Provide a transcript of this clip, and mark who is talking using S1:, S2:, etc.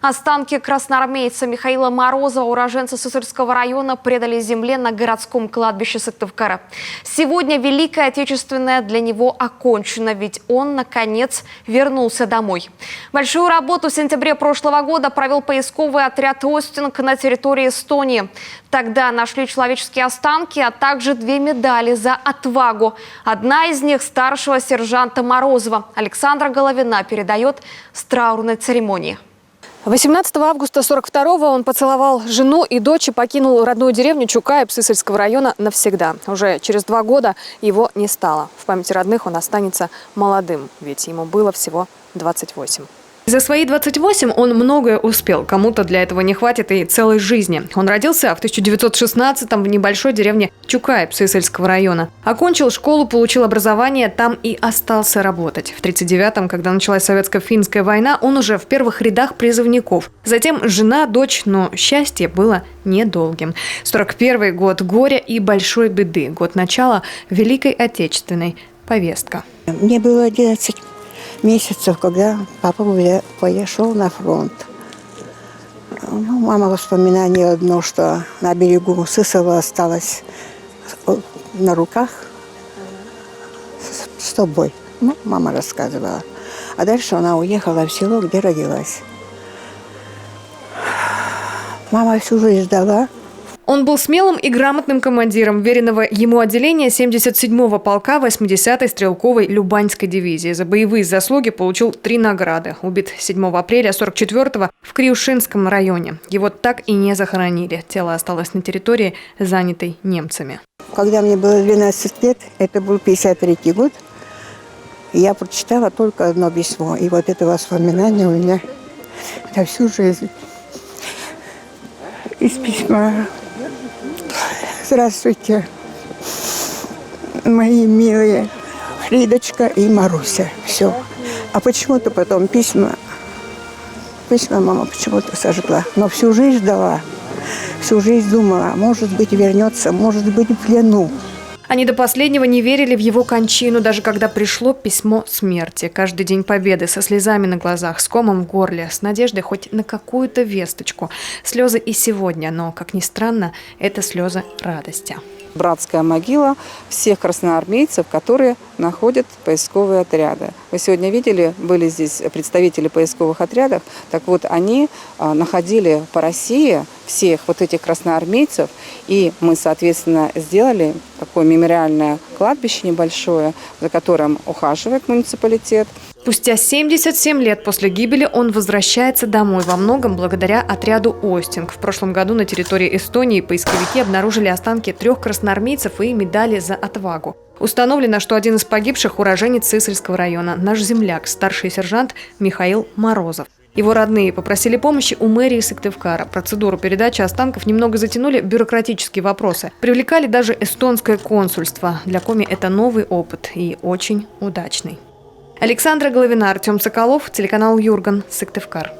S1: Останки красноармейца Михаила Морозова, уроженца Сысольского района, предали земле на городском кладбище Сыктывкара. Сегодня Великая Отечественная для него окончена, ведь он, наконец, вернулся домой. Большую работу в сентябре прошлого года провел поисковый отряд «Остинг» на территории Эстонии. Тогда нашли человеческие останки, а также 2 медали за отвагу. Одна из них старшего сержанта Морозова. Александра Головина передает с траурной церемонии.
S2: 18 августа 1942-го он поцеловал жену и дочь и покинул родную деревню Чукаев Сысольского района навсегда. Уже через 2 года его не стало. В памяти родных он останется молодым, ведь ему было всего 28. За свои 28 он многое успел. Кому-то для этого не хватит и целой жизни. Он родился в 1916-м в небольшой деревне Чукаев Сысольского района. Окончил школу, получил образование, там и остался работать. В 1939-м, когда началась советско-финская война, он уже в первых рядах призывников. Затем жена, дочь, но счастье было недолгим. 41-й год горя и большой беды. Год начала Великой Отечественной. Повестка.
S3: Мне было 11 месяцев, когда папа пошел на фронт. Мама воспоминание одно, что на берегу Сысола осталась на руках с тобой. Мама рассказывала. А дальше она уехала в село, где родилась. Мама всю жизнь ждала.
S2: Он был смелым и грамотным командиром веренного ему отделения 77-го полка 80-й стрелковой Любанской дивизии. За боевые заслуги получил 3 награды. Убит 7 апреля 44-го в Криушинском районе. Его так и не захоронили. Тело осталось на территории, занятой немцами.
S3: Когда мне было 12 лет, это был 53-й год, я прочитала только одно письмо. И вот это воспоминание у меня на всю жизнь. Из письма: «Здравствуйте, мои милые Фридочка и Маруся». Все. А почему-то потом письма мама почему-то сожгла. Но всю жизнь ждала, всю жизнь думала, может быть, вернется, может быть, в плену.
S2: Они до последнего не верили в его кончину, даже когда пришло письмо смерти. Каждый день победы, со слезами на глазах, с комом в горле, с надеждой хоть на какую-то весточку. Слезы и сегодня, но, как ни странно, это слезы радости.
S4: Братская могила всех красноармейцев, которые находят поисковые отряды. Вы сегодня видели, были здесь представители поисковых отрядов. Так вот, они находили по России всех вот этих красноармейцев, и мы, соответственно, сделали такое мемориальное кладбище небольшое, за которым ухаживает муниципалитет.
S2: Спустя 77 лет после гибели он возвращается домой, во многом благодаря отряду «Остинг». В прошлом году на территории Эстонии поисковики обнаружили останки 3 красноармейцев и медали за отвагу. Установлено, что один из погибших – уроженец Сысольского района, наш земляк, старший сержант Михаил Морозов. Его родные попросили помощи у мэрии Сыктывкара. Процедуру передачи останков немного затянули бюрократические вопросы. Привлекали даже эстонское консульство. Для Коми это новый опыт и очень удачный. Александра Головина, Артем Соколов, телеканал Юрган, Сыктывкар.